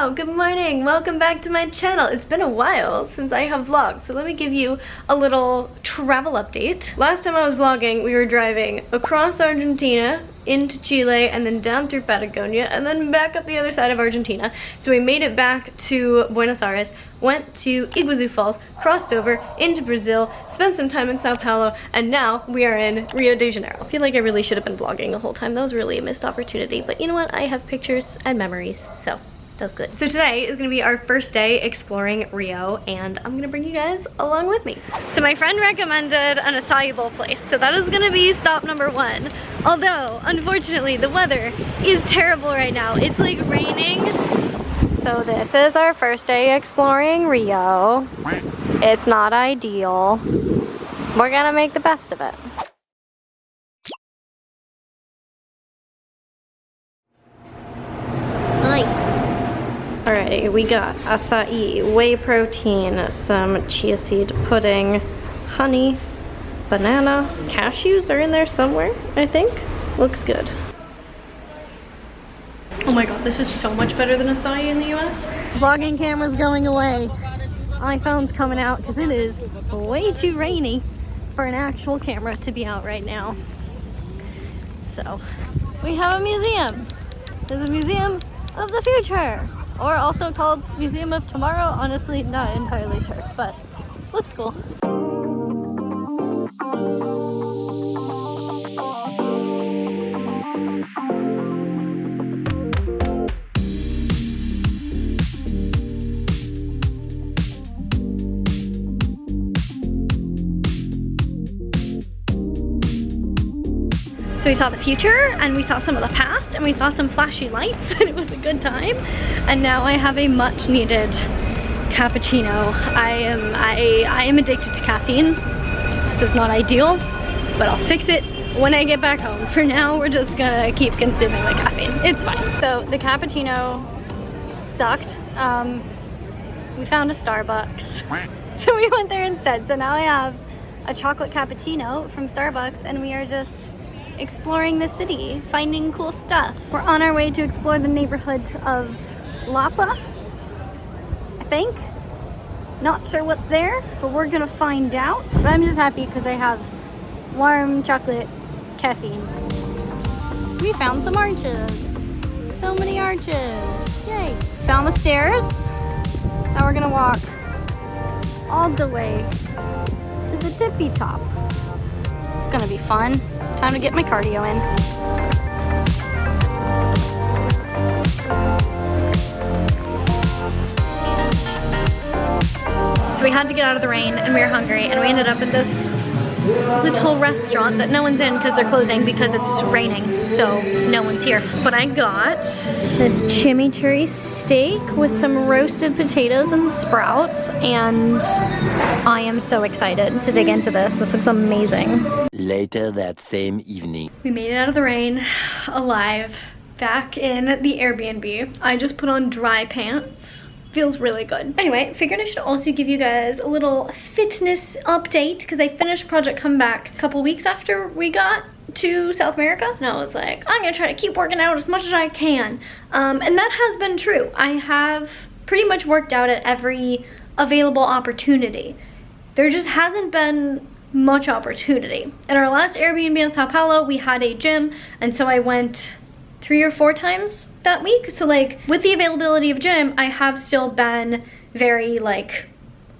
Hello, good morning, welcome back to my channel. It's been a while since I have vlogged, so let me give you a little travel update. Last time I was vlogging, we were driving across Argentina into Chile and then down through Patagonia and then back up the other side of Argentina. So we made it back to Buenos Aires, went to Iguazu Falls, crossed over into Brazil, spent some time in Sao Paulo, and now we are in Rio de Janeiro. I feel like I really should have been vlogging the whole time. That was really a missed opportunity, but you know what? I have pictures and memories, so that's good. So today is gonna be our first day exploring Rio, and I'm gonna bring you guys along with me. So my friend recommended an acai bowl place, so that is gonna be stop number one. Although, unfortunately, the weather is terrible right now. It's like raining. So this is our first day exploring Rio. It's not ideal. We're gonna make the best of it. Hi. Alrighty, we got acai, whey protein, some chia seed pudding, honey, banana, cashews are in there somewhere, I think. Looks good. Oh my god, this is so much better than acai in the US. Vlogging camera's going away. iPhone's coming out because it is way too rainy for an actual camera to be out right now. So, we have a museum. There's a museum of the future. Or also called Museum of Tomorrow. Honestly, not entirely sure, but looks cool. So we saw the future, and we saw some of the past, and we saw some flashy lights, and it was a good time. And now I have a much needed cappuccino. I am addicted to caffeine, so it's not ideal, but I'll fix it when I get back home. For now, we're just gonna keep consuming the caffeine. It's fine. So the cappuccino sucked. We found a Starbucks, so we went there instead. So now I have a chocolate cappuccino from Starbucks, and we are just exploring the city, finding cool stuff. We're on our way to explore the neighborhood of Lapa, I think. Not sure what's there, but we're gonna find out. But I'm just happy because I have warm chocolate caffeine. We found some arches. So many arches. Yay. Found the stairs. Now we're gonna walk all the way to the tippy top. It's gonna be fun. Time to get my cardio in. So we had to get out of the rain and we were hungry, and we ended up at this little restaurant that no one's in because they're closing because it's raining, so no one's here. But I got this chimichurri steak with some roasted potatoes and sprouts, and I am so excited to dig into this. This looks amazing. Later that same evening. We made it out of the rain, alive, back in the Airbnb. I just put on dry pants. Feels really good. Anyway, figured I should also give you guys a little fitness update because I finished Project Comeback a couple weeks after we got to South America, and I was like, I'm gonna try to keep working out as much as I can. And that has been true. I have pretty much worked out at every available opportunity. There just hasn't been much opportunity. In our last Airbnb in Sao Paulo, we had a gym, and so I went 3 or 4 times that week. So like with the availability of gym, I have still been very like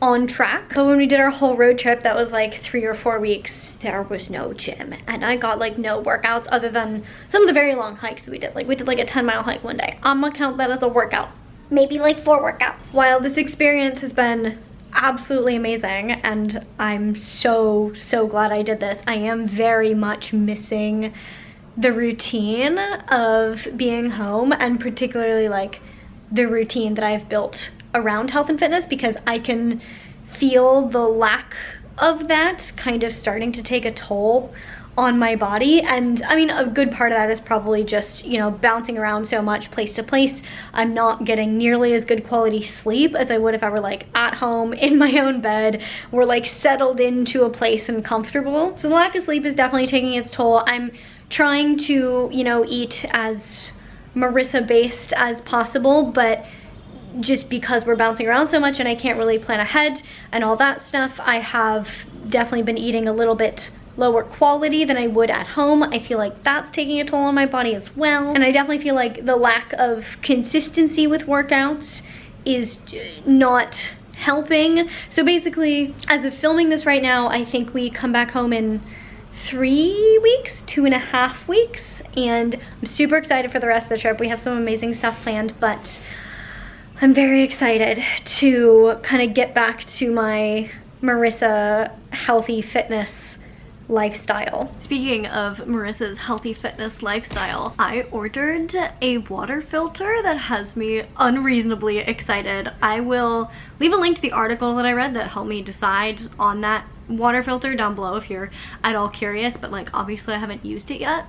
on track. But when we did our whole road trip, that was like 3 or 4 weeks, there was no gym, and I got like no workouts other than some of the very long hikes that we did. Like we did like a 10-mile hike one day. I'm gonna count that as a workout. Maybe like 4 workouts. While this experience has been absolutely amazing, and I'm so glad I did this, I am very much missing the routine of being home, and particularly like the routine that I've built around health and fitness, because I can feel the lack of that kind of starting to take a toll on my body. And I mean, a good part of that is probably just, you know, bouncing around so much place to place. I'm not getting nearly as good quality sleep as I would if I were like at home in my own bed, or like settled into a place and comfortable. So the lack of sleep is definitely taking its toll. I'm trying to, you know, eat as Marissa based as possible, but just because we're bouncing around so much and I can't really plan ahead and all that stuff, I have definitely been eating a little bit lower quality than I would at home. I feel like that's taking a toll on my body as well. And I definitely feel like the lack of consistency with workouts is not helping. So basically, as of filming this right now, I think we come back home in 3 weeks, 2.5 weeks, and I'm super excited for the rest of the trip. We have some amazing stuff planned, but I'm very excited to kind of get back to my Marissa healthy fitness lifestyle. Speaking of Marissa's healthy fitness lifestyle, I ordered a water filter that has me unreasonably excited. I will leave a link to the article that I read that helped me decide on that water filter down below if you're at all curious, but like obviously I haven't used it yet,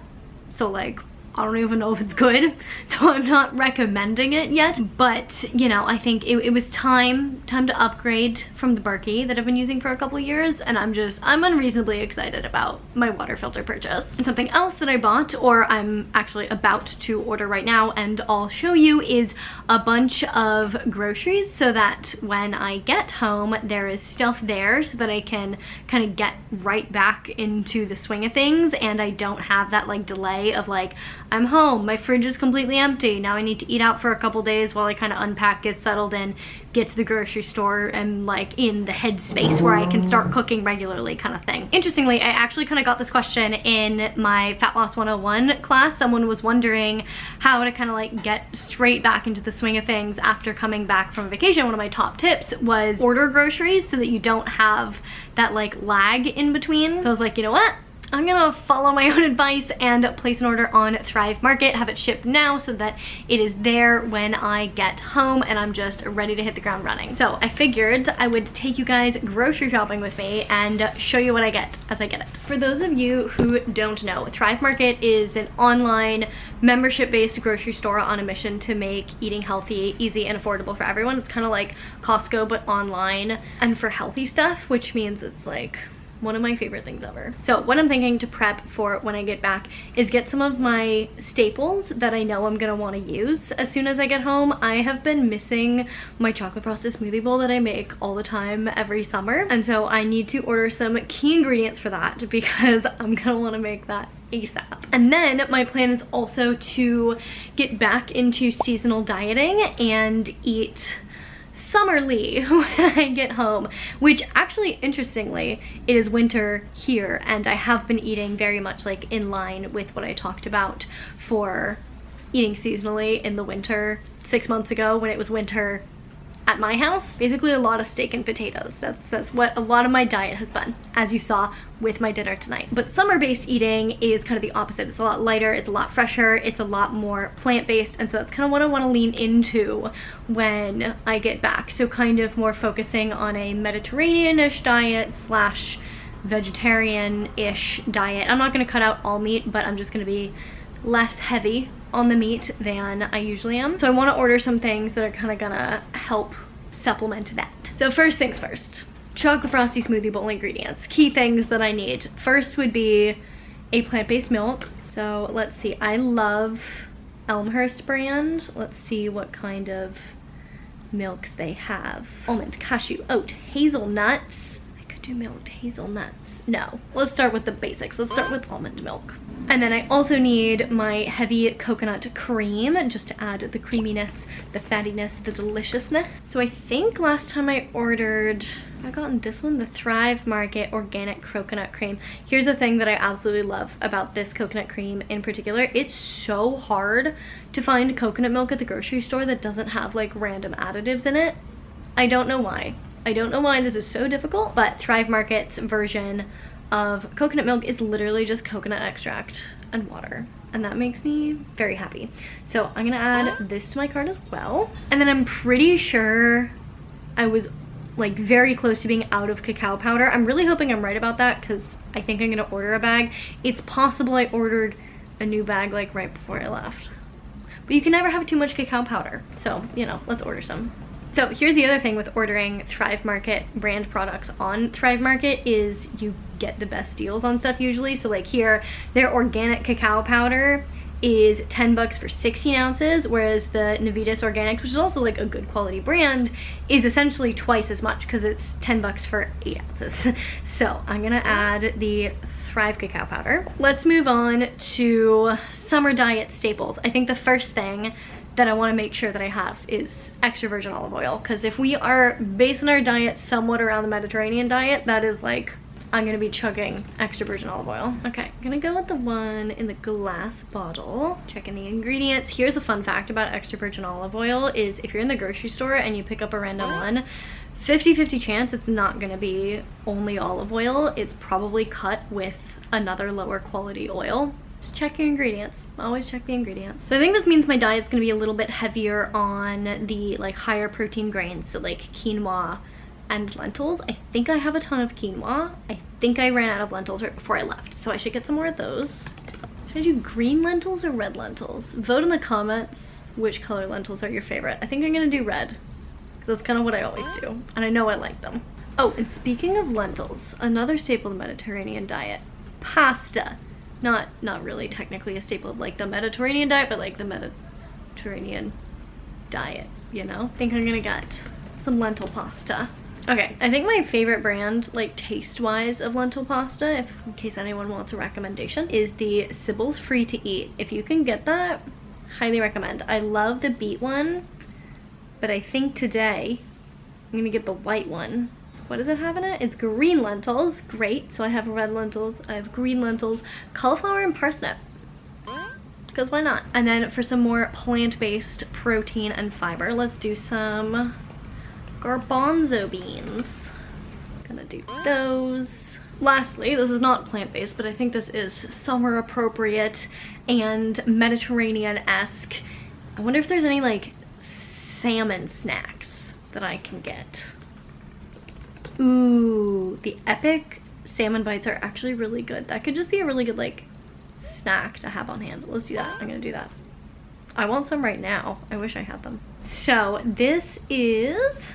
so like I don't even know if it's good, so I'm not recommending it yet. But you know, I think it was time to upgrade from the Berkey that I've been using for a couple years, and I'm unreasonably excited about my water filter purchase. And something else that I bought, or I'm actually about to order right now and I'll show you, is a bunch of groceries so that when I get home there is stuff there so that I can kind of get right back into the swing of things, and I don't have that like delay of like, I'm home, my fridge is completely empty, now I need to eat out for a couple days while I kind of unpack, get settled in, get to the grocery store, and like in the headspace where I can start cooking regularly kind of thing. Interestingly, I actually kind of got this question in my Fat Loss 101 class. Someone was wondering how to kind of like get straight back into the swing of things after coming back from vacation. One of my top tips was order groceries so that you don't have that like lag in between. So I was like, you know what? I'm gonna follow my own advice and place an order on Thrive Market, have it shipped now so that it is there when I get home and I'm just ready to hit the ground running. So I figured I would take you guys grocery shopping with me and show you what I get as I get it. For those of you who don't know, Thrive Market is an online membership-based grocery store on a mission to make eating healthy, easy, and affordable for everyone. It's kind of like Costco but online and for healthy stuff, which means it's like one of my favorite things ever. So what I'm thinking to prep for when I get back is get some of my staples that I know I'm gonna want to use as soon as I get home. I have been missing my chocolate frosted smoothie bowl that I make all the time every summer, and so I need to order some key ingredients for that because I'm gonna want to make that ASAP. And then my plan is also to get back into seasonal dieting and eat summerly when I get home, which actually, interestingly, it is winter here and I have been eating very much like in line with what I talked about for eating seasonally in the winter 6 months ago when it was winter at my house. Basically a lot of steak and potatoes. That's what a lot of my diet has been, as you saw with my dinner tonight. But summer-based eating is kind of the opposite. It's a lot lighter, it's a lot fresher, it's a lot more plant-based, and so that's kind of what I want to lean into when I get back. So kind of more focusing on a Mediterranean-ish diet slash vegetarian-ish diet. I'm not going to cut out all meat, but I'm just going to be less heavy on the meat than I usually am. So I want to order some things that are kind of gonna help supplement that. So first things first, chocolate frosty smoothie bowl ingredients. Key things that I need. First would be a plant-based milk. So let's see, I love Elmhurst brand. Let's see what kind of milks they have. Almond, cashew, oat, hazelnuts. I could do milk hazelnuts. No, let's start with the basics. Let's start with almond milk. And then I also need my heavy coconut cream just to add the creaminess, the fattiness, the deliciousness. So I think last time I ordered, I gotten this one, the Thrive Market organic coconut cream. Here's the thing that I absolutely love about this coconut cream in particular. It's so hard to find coconut milk at the grocery store that doesn't have like random additives in it. I don't know why. I don't know why this is so difficult, but Thrive Market's version of coconut milk is literally just coconut extract and water, and that makes me very happy. So I'm gonna add this to my cart as well. And then I'm pretty sure I was like very close to being out of cacao powder. I'm really hoping I'm right about that because I think I'm gonna order a bag. It's possible I ordered a new bag like right before I left, but you can never have too much cacao powder, so you know, let's order some. So here's the other thing with ordering Thrive Market brand products on Thrive Market is you get the best deals on stuff usually. So like here, their organic cacao powder is 10 bucks for 16 ounces, whereas the Navitas Organics, which is also like a good quality brand, is essentially twice as much because it's 10 bucks for 8 ounces. So I'm gonna add the Thrive cacao powder. Let's move on to summer diet staples. I think the first thing that I want to make sure that I have is extra virgin olive oil, because if we are basing our diet somewhat around the Mediterranean diet, that is like, I'm gonna be chugging extra virgin olive oil. Okay, I'm gonna go with the one in the glass bottle. Checking the ingredients. Here's a fun fact about extra virgin olive oil is if you're in the grocery store and you pick up a random one, 50-50 chance it's not gonna be only olive oil. It's probably cut with another lower quality oil. Just check your ingredients. Always check the ingredients. So I think this means my diet's gonna be a little bit heavier on the like higher protein grains, so like quinoa and lentils. I think I have a ton of quinoa. I think I ran out of lentils right before I left, so I should get some more of those. Should I do green lentils or red lentils? Vote in the comments which color lentils are your favorite. I think I'm gonna do red, because that's kind of what I always do, and I know I like them. Oh, and speaking of lentils, another staple of the Mediterranean diet, pasta. Not really technically a staple of like the Mediterranean diet, but like the Mediterranean diet, you know? I think I'm gonna get some lentil pasta. Okay, I think my favorite brand, like taste-wise, of lentil pasta, if in case anyone wants a recommendation, is the Sybil's Free to Eat. If you can get that, highly recommend. I love the beet one, but I think today I'm gonna get the white one. So what does it have in it? It's green lentils. Great. So I have red lentils, I have green lentils, cauliflower and parsnip. Because why not? And then for some more plant-based protein and fiber, let's do some garbanzo beans. Gonna do those. Lastly, this is not plant-based, but I think this is summer appropriate and Mediterranean-esque. I wonder if there's any like salmon snacks that I can get. Ooh, the Epic salmon bites are actually really good. That could just be a really good like snack to have on hand. Let's do that. I'm gonna do that. I want some right now. I wish I had them. So this is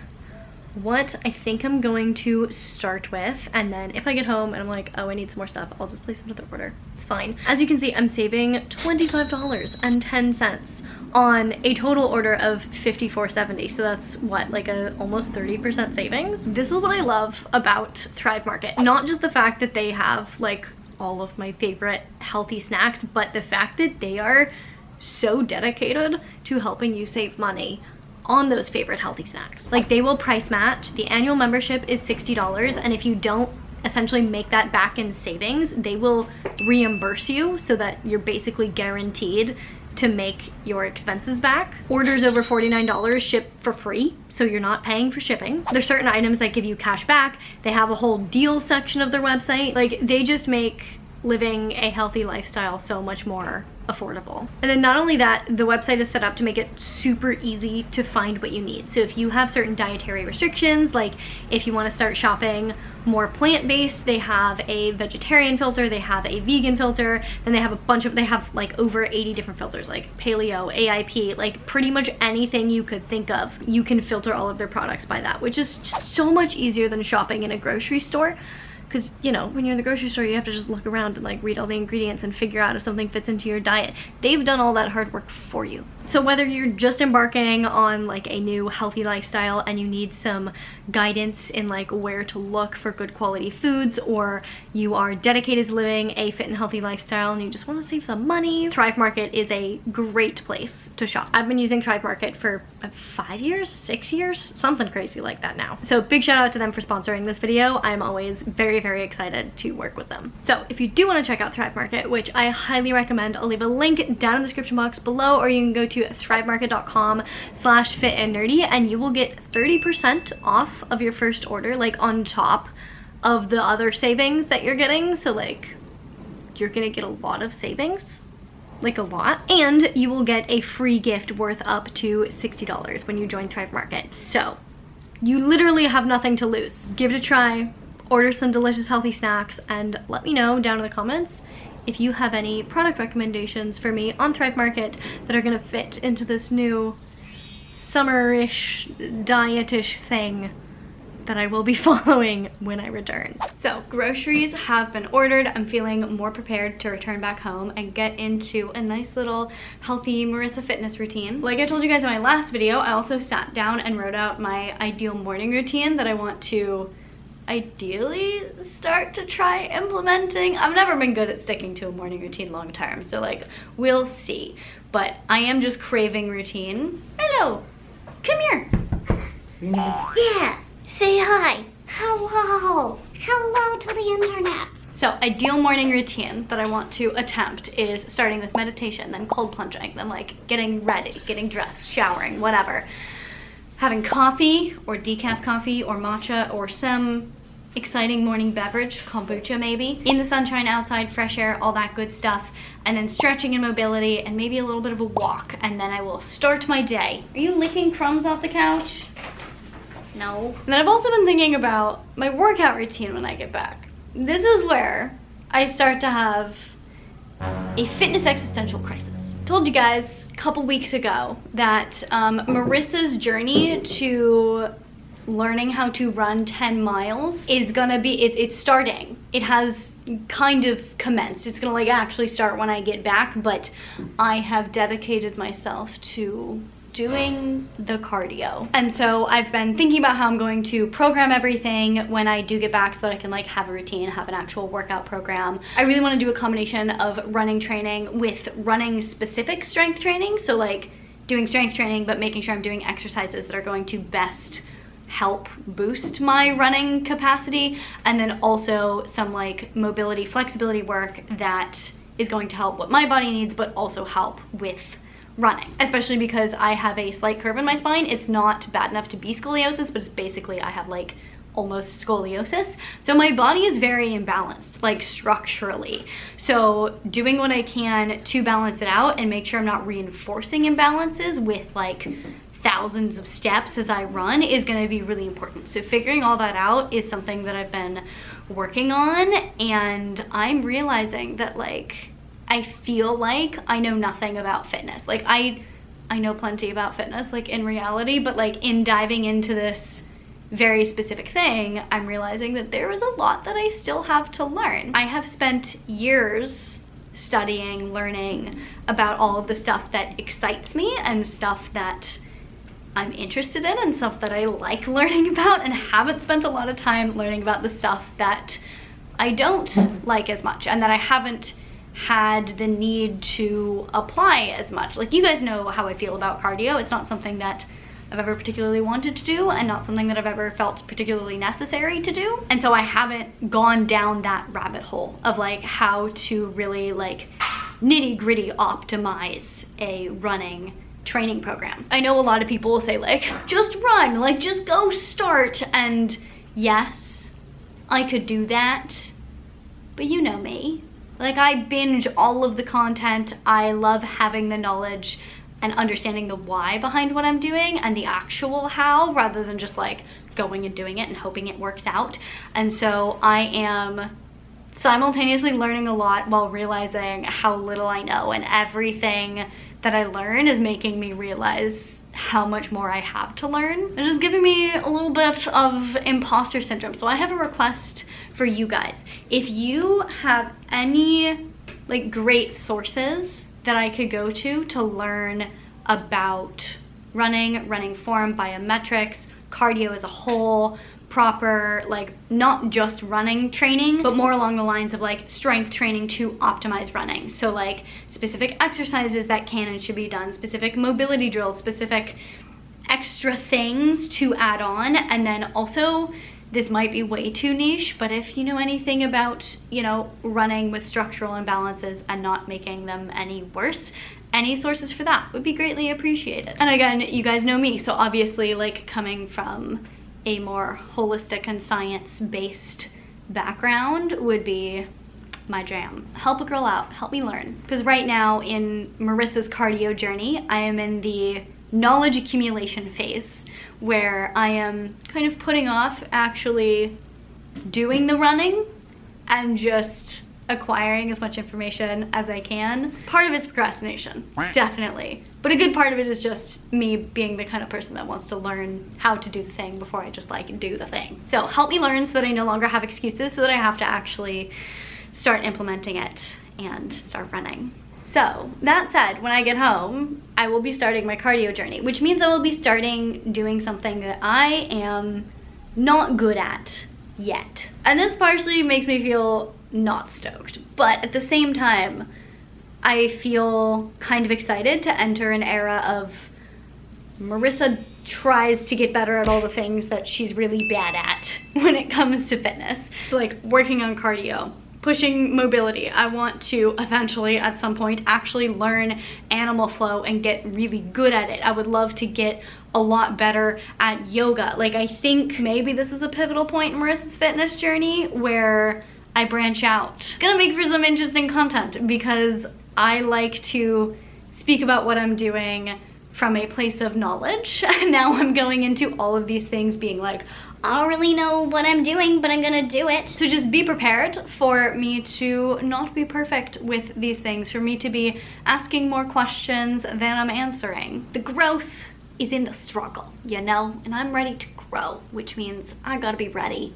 what I think I'm going to start with, and then if I get home and I'm like, oh, I need some more stuff, I'll just place another order. It's fine. As you can see, I'm saving $25.10 on a total order of $54.70, so that's what, like a almost 30% savings. This is what I love about Thrive Market. Not just the fact that they have like all of my favorite healthy snacks, but the fact that they are so dedicated to helping you save money on those favorite healthy snacks. Like, they will price match. The annual membership is $60, and if you don't essentially make that back in savings, they will reimburse you so that you're basically guaranteed to make your expenses back. Orders over $49 ship for free, so you're not paying for shipping. There's certain items that give you cash back. They have a whole deals section of their website. Like, they just make living a healthy lifestyle so much more affordable. And then not only that, the website is set up to make it super easy to find what you need. So if you have certain dietary restrictions, like if you want to start shopping more plant-based, they have a vegetarian filter, they have a vegan filter, then they have a bunch of, they have like over 80 different filters, like paleo, AIP, like pretty much anything you could think of. You can filter all of their products by that, which is just so much easier than shopping in a grocery store. Because, you know, when you're in the grocery store, you have to just look around and like read all the ingredients and figure out if something fits into your diet. They've done all that hard work for you. So whether you're just embarking on like a new healthy lifestyle and you need some guidance in like where to look for good quality foods, or you are dedicated to living a fit and healthy lifestyle and you just want to save some money, Thrive Market is a great place to shop. I've been using Thrive Market for 5 years, 6 years, something crazy like that now. So big shout out to them for sponsoring this video. I'm always very excited to work with them. So if you do want to check out Thrive Market, which I highly recommend, I'll leave a link down in the description box below, or you can go to thrivemarket.com/fitandnerdy and you will get 30% off of your first order, like on top of the other savings that you're getting. So like you're gonna get a lot of savings, like a lot, and you will get a free gift worth up to $60 when you join Thrive Market. So you literally have nothing to lose. Give it a try. Order some delicious healthy snacks and let me know down in the comments if you have any product recommendations for me on Thrive Market that are gonna fit into this new summerish, dietish thing that I will be following when I return. So groceries have been ordered. I'm feeling more prepared to return back home and get into a nice little healthy Marissa fitness routine. Like I told you guys in my last video, I also sat down and wrote out my ideal morning routine that I want to ideally start to try implementing. I've never been good at sticking to a morning routine long term, so like we'll see. But I am just craving routine. Hello, come here. Yeah, say hi. Hello. Hello to the internet. So ideal morning routine that I want to attempt is starting with meditation, then cold plunging, then like getting ready, getting dressed, showering, whatever. Having coffee or decaf coffee or matcha or some exciting morning beverage, kombucha maybe, in the sunshine, outside, fresh air, all that good stuff, and then stretching and mobility and maybe a little bit of a walk, and then I will start my day. Are you licking crumbs off the couch? No. And then I've also been thinking about my workout routine when I get back. This is where I start to have a fitness existential crisis. Told you guys a couple weeks ago that Marissa's journey to learning how to run 10 miles is gonna be, it's starting. It has kind of commenced. It's gonna like actually start when I get back, but I have dedicated myself to doing the cardio. And so I've been thinking about how I'm going to program everything when I do get back so that I can like have a routine, have an actual workout program. I really want to do a combination of running training with running specific strength training. So like doing strength training, but making sure I'm doing exercises that are going to best help boost my running capacity. And then also some like mobility, flexibility work that is going to help what my body needs, but also help with running, especially because I have a slight curve in my spine. It's not bad enough to be scoliosis, but it's basically I have like almost scoliosis. So my body is very imbalanced, like structurally. So doing what I can to balance it out and make sure I'm not reinforcing imbalances with like thousands of steps as I run is going to be really important. So figuring all that out is something that I've been working on, and I'm realizing that like I feel like I know nothing about fitness. Like I know plenty about fitness like in reality, but like in diving into this very specific thing, I'm realizing that there is a lot that I still have to learn. I have spent years studying, learning about all of the stuff that excites me and stuff that I'm interested in and stuff that I like learning about, and haven't spent a lot of time learning about the stuff that I don't like as much and that I haven't had the need to apply as much. Like you guys know how I feel about cardio. It's not something that I've ever particularly wanted to do and not something that I've ever felt particularly necessary to do. And so I haven't gone down that rabbit hole of like how to really like nitty-gritty optimize a running training program. I know a lot of people will say like, just run, like just go start. And yes, I could do that, but you know me. Like I binge all of the content. I love having the knowledge and understanding the why behind what I'm doing and the actual how, rather than just like going and doing it and hoping it works out. And so I am simultaneously learning a lot while realizing how little I know, and everything that I learn is making me realize how much more I have to learn. It's just giving me a little bit of imposter syndrome. So I have a request for you guys. If you have any like great sources that I could go to learn about running form, biometrics, cardio as a whole, proper, like not just running training, but more along the lines of like strength training to optimize running. So like specific exercises that can and should be done, specific mobility drills, specific extra things to add on. And then also, this might be way too niche, but if you know anything about, you know, running with structural imbalances and not making them any worse, any sources for that would be greatly appreciated. And again, you guys know me, so obviously like coming from a more holistic and science-based background would be my jam. Help a girl out, help me learn. Because right now in Marissa's cardio journey, I am in the knowledge accumulation phase, where I am kind of putting off actually doing the running and just acquiring as much information as I can. Part of it's procrastination, definitely. But a good part of it is just me being the kind of person that wants to learn how to do the thing before I just like do the thing. So help me learn so that I no longer have excuses, so that I have to actually start implementing it and start running. So that said, when I get home, I will be starting my cardio journey, which means I will be starting doing something that I am not good at yet. And this partially makes me feel not stoked, but at the same time, I feel kind of excited to enter an era of Marissa tries to get better at all the things that she's really bad at when it comes to fitness. So like working on cardio, pushing mobility. I want to eventually at some point actually learn animal flow and get really good at it. I would love to get a lot better at yoga. Like I think maybe this is a pivotal point in Marissa's fitness journey where I branch out. It's gonna make for some interesting content because I like to speak about what I'm doing from a place of knowledge. And now I'm going into all of these things being like, I don't really know what I'm doing, but I'm gonna do it. So just be prepared for me to not be perfect with these things, for me to be asking more questions than I'm answering. The growth is in the struggle, you know? And I'm ready to grow, which means I gotta be ready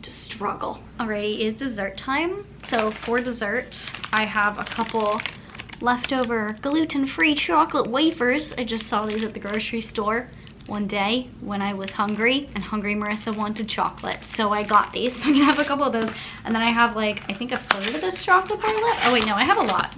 to struggle. Alrighty, it's dessert time. So for dessert, I have a couple leftover gluten-free chocolate wafers. I just saw these at the grocery store one day when I was hungry, and hungry Marissa wanted chocolate, so I got these. So I'm gonna have a couple of those, and then I have like, I think a third of this chocolate bar left. Oh wait, no, I have a lot.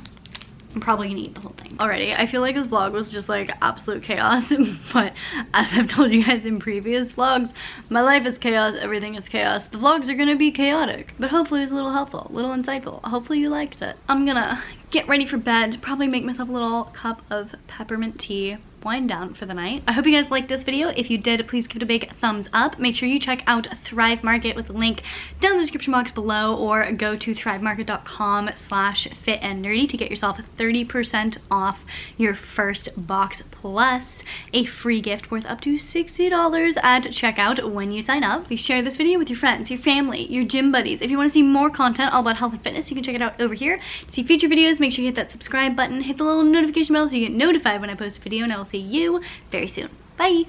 I'm probably gonna eat the whole thing. Alrighty, I feel like this vlog was just like absolute chaos, but as I've told you guys in previous vlogs, my life is chaos, everything is chaos. The vlogs are gonna be chaotic, but hopefully it was a little helpful, a little insightful. Hopefully you liked it. I'm gonna get ready for bed, probably make myself a little cup of peppermint tea, wind down for the night. I hope you guys liked this video. If you did, please give it a big thumbs up. Make sure you check out Thrive Market with the link down in the description box below, or go to thrivemarket.com/fitandnerdy to get yourself 30% off your first box, plus a free gift worth up to $60 at checkout when you sign up. Please share this video with your friends, your family, your gym buddies. If you want to see more content all about health and fitness, you can check it out over here. To see future videos, make sure you hit that subscribe button, hit the little notification bell so you get notified when I post a video, and I will see you very soon. Bye!